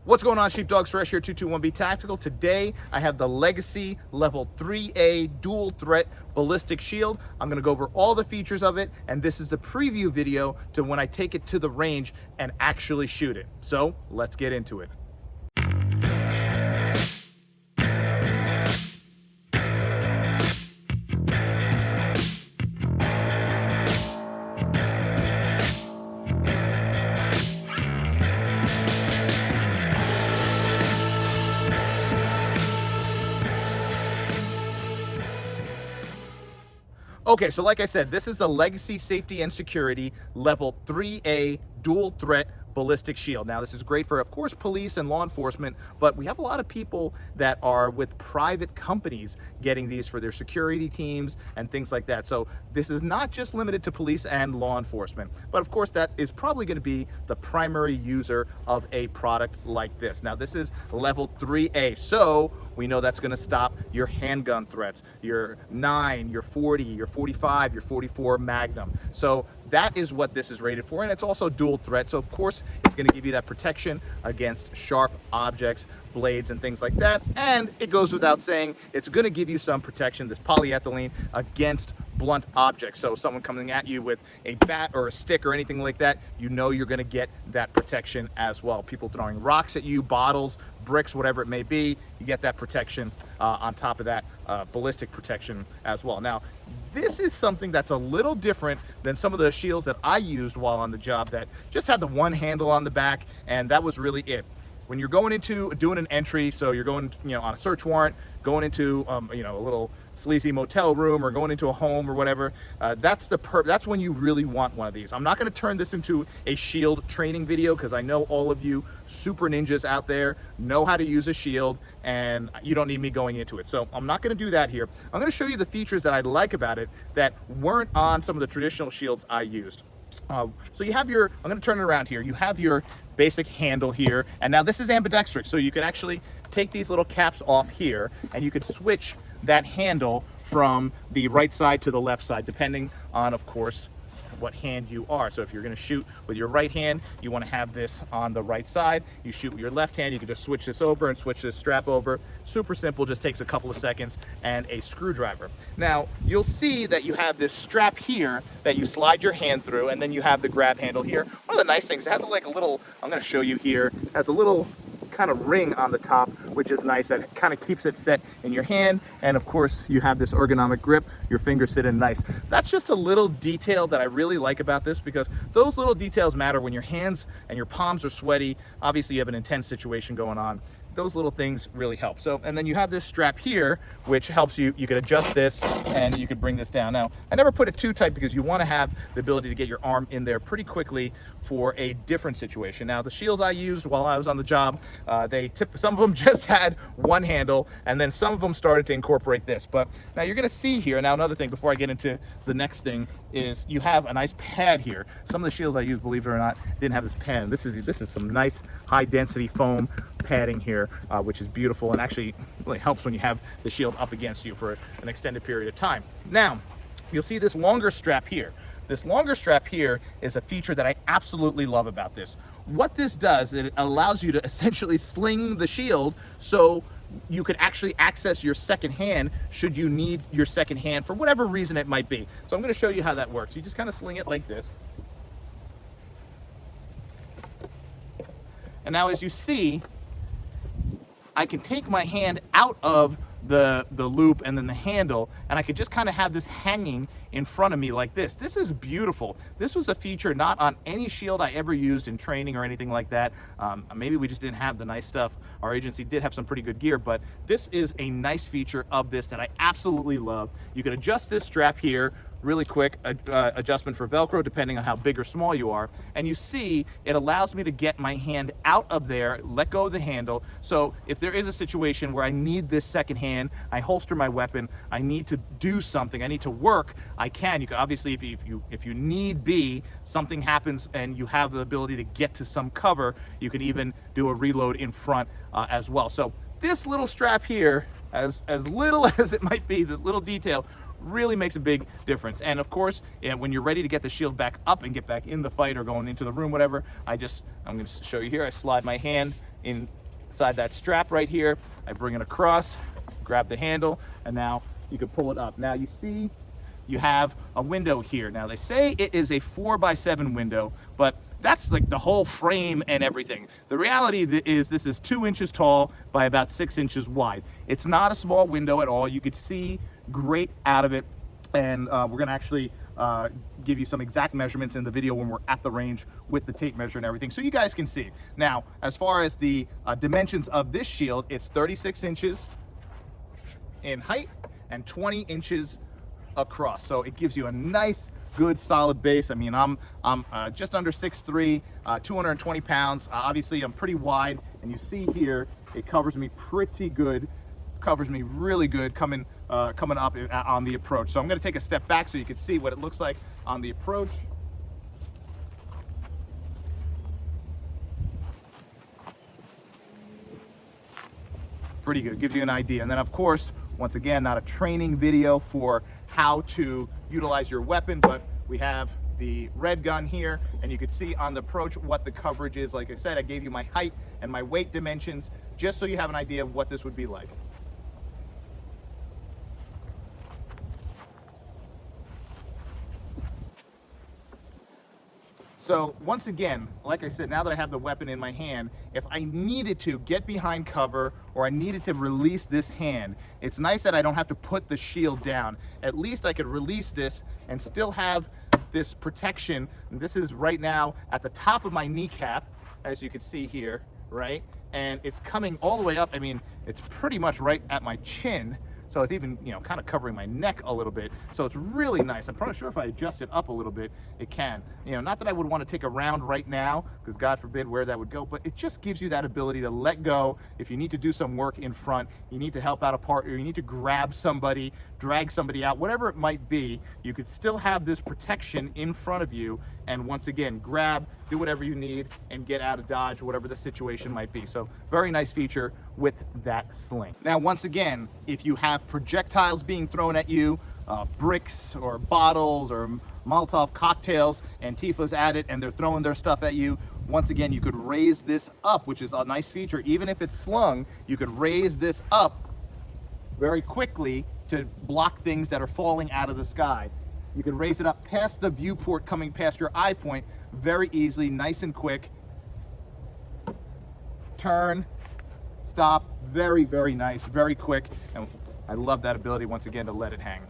What's going on, Sheepdog? Suresh here, 221B Tactical. Today, I have the Legacy Level 3A Dual Threat Ballistic Shield. I'm gonna go over all the features of it, and this is the preview video to when I take it to the range and actually shoot it. So, let's get into it. Okay, so like I said, this is the Legacy Safety and Security Level 3A Dual Threat Ballistic Shield. Now, this is great for, of course, police and law enforcement, but we have a lot of people that are with private companies getting these for their security teams and things like that. So this is not just limited to police and law enforcement, but of course, that is probably going to be the primary user of a product like this. Now, this is Level 3A, so we know that's going to stop your handgun threats, your 9, your 40, your 45, your 44 Magnum. So that is what this is rated for, and it's also dual threat. So of course, it's going to give you that protection against sharp objects, blades, and things like that. And it goes without saying, it's going to give you some protection, this polyethylene, against blunt objects. So someone coming at you with a bat or a stick or anything like that, you know you're going to get that protection as well. People throwing rocks at you, bottles, bricks, whatever it may be, you get that protection on top of that ballistic protection as well. Now, this is something that's a little different than some of the shields that I used while on the job that just had the one handle on the back, and that was really it. When you're going into doing an entry, so you're going, on a search warrant, going into, a little sleazy motel room or going into a home or whatever, that's when you really want one of these. I'm not going to turn this into a shield training video because I know all of you super ninjas out there know how to use a shield, and you don't need me going into it. So I'm not going to do that here. I'm going to show you the features that I like about it that weren't on some of the traditional shields I used. So you have your, I'm going to turn it around here. You have your basic handle here, and now this is ambidextrous, so you can actually take these little caps off here, and you could switch that handle from the right side to the left side, depending on, of course, what hand you are. So if you're going to shoot with your right hand, you want to have this on the right side. You shoot with your left hand, you can just switch this over and switch this strap over. Super simple, just takes a couple of seconds and a screwdriver. Now, you'll see that you have this strap here that you slide your hand through, and then you have the grab handle here. One of the nice things, it has like a little, I'm going to show you here, has a little kind of ring on the top, which is nice. That kind of keeps it set in your hand, and of course you have this ergonomic grip, your fingers sit in nice. That's just a little detail that I really like about this, because those little details matter when your hands and your palms are sweaty. Obviously you have an intense situation going on. Those little things really help. So, and then you have this strap here, which helps you, you can adjust this and you can bring this down. Now, I never put it too tight because you want to have the ability to get your arm in there pretty quickly for a different situation. Now, the shields I used while I was on the job, some of them just had one handle, and then some of them started to incorporate this. But now you're gonna see here, now another thing before I get into the next thing is you have a nice pad here. Some of the shields I used, believe it or not, didn't have this pad. This is some nice high density foam padding here, which is beautiful and actually really helps when you have the shield up against you for an extended period of time. Now, you'll see this longer strap here. This longer strap here is a feature that I absolutely love about this. What this does, it allows you to essentially sling the shield so you could actually access your second hand should you need your second hand for whatever reason it might be. So I'm going to show you how that works. You just kind of sling it like this. And now as you see, I can take my hand out of the loop and then the handle, and I could just kind of have this hanging in front of me like this. This is beautiful. This was a feature not on any shield I ever used in training or anything like that. Maybe we just didn't have the nice stuff. Our agency did have some pretty good gear, but this is a nice feature of this that I absolutely love. You can adjust this strap here really quick, adjustment for Velcro depending on how big or small you are, and you see it allows me to get my hand out of there, let go of the handle. So if there is a situation where I need this second hand, I holster my weapon, I need to do something, I need to work, I can. You can obviously, if you need be, something happens and you have the ability to get to some cover, you can even do a reload in front as well. So this little strap here, as little as it might be, this little detail really makes a big difference. And of course, when you're ready to get the shield back up and get back in the fight or going into the room, whatever, I'm going to show you here. I slide my hand in inside that strap right here. I bring it across, grab the handle, and now you can pull it up. Now you see you have a window here. Now they say it is a 4x7 window, but that's like the whole frame and everything. The reality is this is 2 inches tall by about 6 inches wide. It's not a small window at all. You could see great out of it. And we're gonna actually give you some exact measurements in the video when we're at the range with the tape measure and everything, so you guys can see. Now, as far as the dimensions of this shield, it's 36 inches in height and 20 inches across. So it gives you a nice, good, solid base. I mean, I'm just under 6'3", 220 pounds. Obviously, I'm pretty wide, and you see here, it covers me pretty good. Covers me really good coming up on the approach. So I'm going to take a step back so you can see what it looks like on the approach. Pretty good, gives you an idea. And then of course, once again, not a training video for how to utilize your weapon, but we have the red gun here, and you can see on the approach what the coverage is. Like I said, I gave you my height and my weight dimensions just so you have an idea of what this would be like. So once again, like I said, now that I have the weapon in my hand, if I needed to get behind cover or I needed to release this hand, it's nice that I don't have to put the shield down. At least I could release this and still have this protection. And this is right now at the top of my kneecap, as you can see here, right? And it's coming all the way up. I mean, it's pretty much right at my chin. So it's even, you know, kind of covering my neck a little bit. So it's really nice. I'm probably sure if I adjust it up a little bit, it can. You know, not that I would want to take a round right now, because God forbid where that would go, but it just gives you that ability to let go. If you need to do some work in front, you need to help out a partner, you need to grab somebody, drag somebody out, whatever it might be, you could still have this protection in front of you. And once again, grab, do whatever you need, and get out of dodge, whatever the situation might be. So very nice feature with that sling. Now, once again, if you have projectiles being thrown at you, bricks or bottles or Molotov cocktails, Antifa's at it, and they're throwing their stuff at you, once again, you could raise this up, which is a nice feature. Even if it's slung, you could raise this up very quickly to block things that are falling out of the sky. You can raise it up past the viewport coming past your eye point very easily, nice and quick. Turn, stop, very, very nice, very quick. And I love that ability, once again, to let it hang.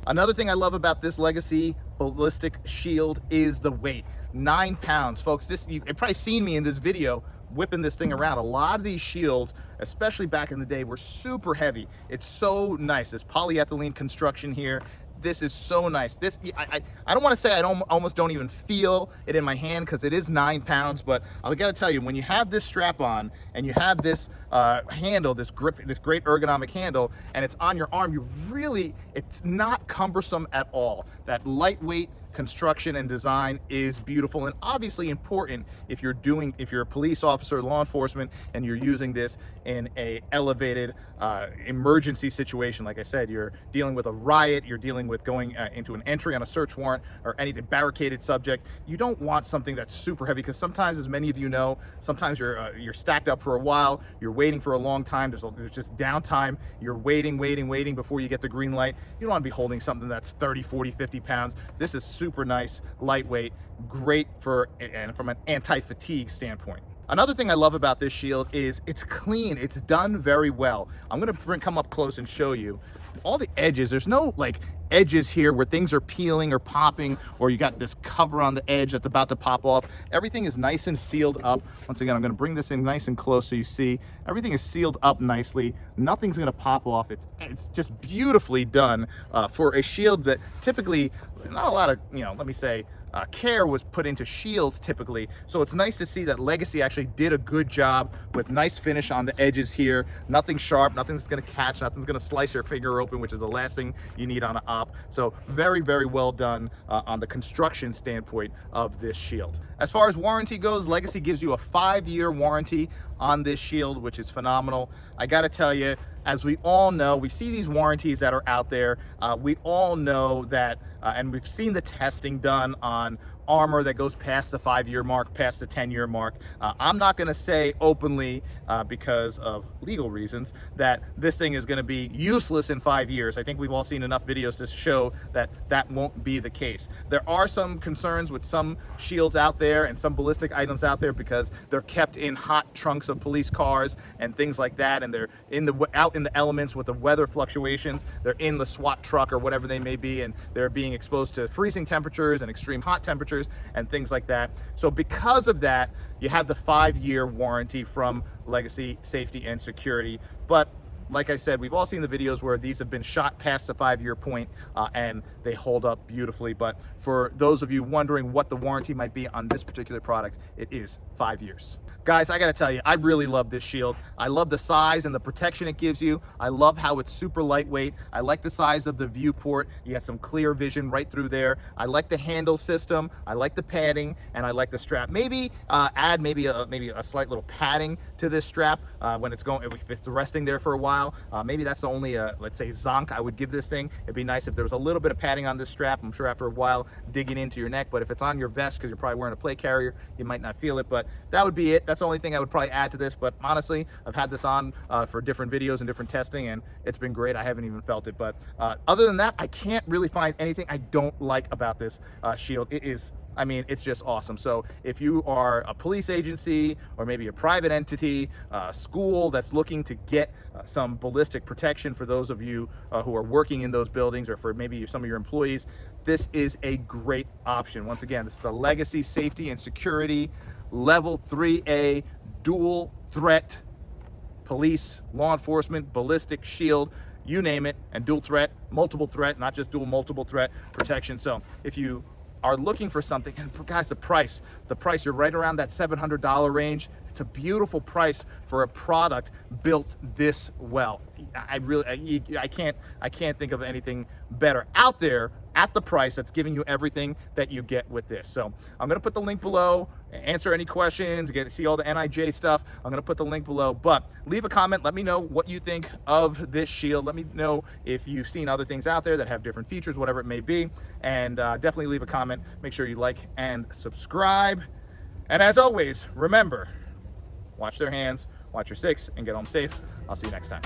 Another thing I love about this Legacy ballistic shield is the weight. 9 pounds, folks. You've probably seen me in this video whipping this thing around. A lot of these shields, especially back in the day, were super heavy. It's so nice. This polyethylene construction here. This is so nice. This, I don't want to say I almost don't even feel it in my hand, because it is 9 pounds, but I gotta tell you, when you have this strap on and you have this handle, this grip, this great ergonomic handle, and it's on your arm, it's not cumbersome at all. That lightweight construction and design is beautiful, and obviously important if you're a police officer, law enforcement, and you're using this in a elevated emergency situation. Like I said, you're dealing with a riot, you're dealing with going into an entry on a search warrant or anything, barricaded subject. You don't want something that's super heavy, because sometimes, as many of you know, sometimes you're stacked up for a while, you're waiting for a long time, there's just downtime, you're waiting before you get the green light. You don't want to be holding something that's 30, 40, 50 pounds. This is super nice, lightweight, great and from an anti-fatigue standpoint. Another thing I love about this shield is it's clean. It's done very well. I'm gonna come up close and show you all the edges. There's no like edges here where things are peeling or popping, or you got this cover on the edge that's about to pop off. Everything is nice and sealed up. Once again, I'm gonna bring this in nice and close so you see everything is sealed up nicely. Nothing's gonna pop off. It's just beautifully done for a shield that typically not a lot of, let me say, care was put into shields typically. So it's nice to see that Legacy actually did a good job with nice finish on the edges here. Nothing sharp, nothing's gonna catch, nothing's gonna slice your finger open, which is the last thing you need on an op. So very, very well done on the construction standpoint of this shield. As far as warranty goes, Legacy gives you a 5-year warranty on this shield, which is phenomenal. I gotta tell you, as we all know, we see these warranties that are out there. We all know that, and we've seen the testing done on armor that goes past the 5-year mark, past the 10-year mark. I'm not going to say openly, because of legal reasons, that this thing is going to be useless in 5 years. I think we've all seen enough videos to show that that won't be the case. There are some concerns with some shields out there and some ballistic items out there because they're kept in hot trunks of police cars and things like that, and they're out in the elements with the weather fluctuations. They're in the SWAT truck or whatever they may be, and they're being exposed to freezing temperatures and extreme hot temperatures and things like that. So because of that, you have the 5-year warranty from Legacy Safety and Security. But like I said, we've all seen the videos where these have been shot past the 5-year point, and they hold up beautifully. But for those of you wondering what the warranty might be on this particular product, it is 5 years. Guys, I gotta tell you, I really love this shield. I love the size and the protection it gives you. I love how it's super lightweight. I like the size of the viewport. You got some clear vision right through there. I like the handle system. I like the padding, and I like the strap. Maybe add maybe a slight little padding to this strap when it's going, if it's resting there for a while. Maybe that's the only, let's say, zonk I would give this thing. It'd be nice if there was a little bit of padding on this strap. I'm sure after a while digging into your neck, but if it's on your vest because you're probably wearing a plate carrier, you might not feel it. But that would be it. That's the only thing I would probably add to this. But honestly, I've had this on for different videos and different testing, and it's been great. I haven't even felt it. But other than that, I can't really find anything I don't like about this shield. It is, I mean, it's just awesome. So if you are a police agency or maybe a private entity, school that's looking to get some ballistic protection for those of you who are working in those buildings, or for maybe some of your employees, this is a great option. Once again, this is the Legacy Safety and Security Level 3A dual threat police, law enforcement, ballistic shield, you name it, and dual threat, multiple threat, not just dual, multiple threat protection. So if you are looking for something, and guys, the price, you're right around that $700 range. It's a beautiful price for a product built this well. I can't think of anything better out there at the price that's giving you everything that you get with this. So I'm gonna put the link below, answer any questions, get to see all the NIJ stuff. I'm gonna put the link below, but leave a comment. Let me know what you think of this shield. Let me know if you've seen other things out there that have different features, whatever it may be. And definitely leave a comment. Make sure you like and subscribe. And as always, remember, watch their hands, watch your six, and get home safe. I'll see you next time.